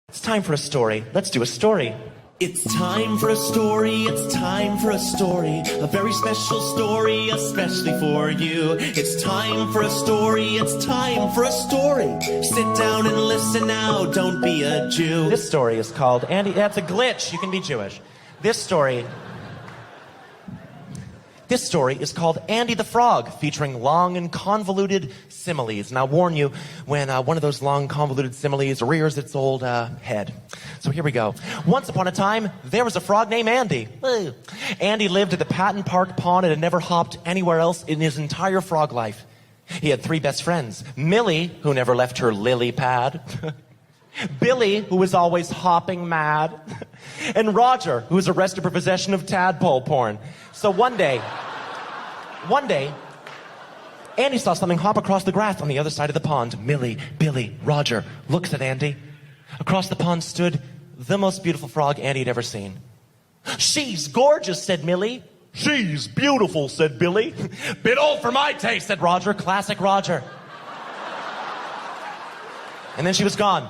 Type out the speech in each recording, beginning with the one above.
It's time for a story. Let's do a story. It's time for a story, it's time for a story. A very special story, especially for you. It's time for a story, it's time for a story. Sit down and listen now, don't be a Jew. This story is called Andy... That's a glitch. You can be Jewish. This story is called Andy the Frog, featuring long and convoluted similes. And I'll warn you when one of those long convoluted similes rears its old head. So here we go. Once upon a time, there was a frog named Andy. Andy lived at the Patton Park Pond and had never hopped anywhere else in his entire frog life. He had three best friends. Millie, who never left her lily pad. Billy, who was always hopping mad. And Roger, who was arrested for possession of tadpole porn. So one day, Andy saw something hop across the grass on the other side of the pond. Millie, Billy, Roger looks at Andy. Across the pond stood the most beautiful frog Andy had ever seen. "She's gorgeous," said Millie. "She's beautiful," said Billy. "Bit old for my taste," said Roger. Classic Roger. And then she was gone.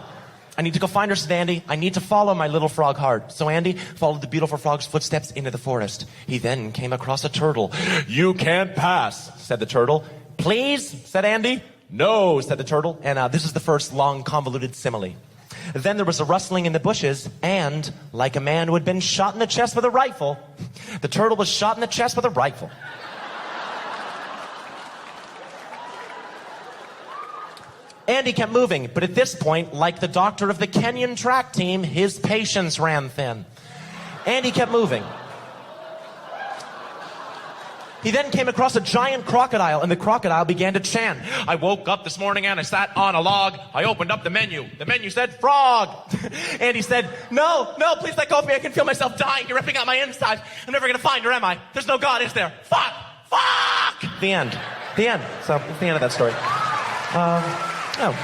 "I need to go find her," said Andy. "I need to follow my little frog heart." So Andy followed the beautiful frog's footsteps into the forest. He then came across a turtle. "You can't pass," said the turtle. "Please," said Andy. "No," said the turtle. And this is the first long convoluted simile. Then there was a rustling in the bushes, and like a man who had been shot in the chest with a rifle, the turtle was shot in the chest with a rifle. Andy kept moving, but at this point, like the doctor of the Kenyan track team, his patience ran thin. Andy kept moving. He then came across a giant crocodile, and the crocodile began to chant. "I woke up this morning and I sat on a log. I opened up the menu. The menu said frog." Andy said, "No, please let go of me. I can feel myself dying. You're ripping out my insides. I'm never going to find her, am I? There's no God, is there? Fuck! The end. So, it's the end of that story. Oh.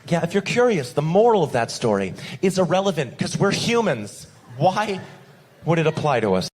Yeah, if you're curious, the moral of that story is irrelevant because we're humans. Why would it apply to us?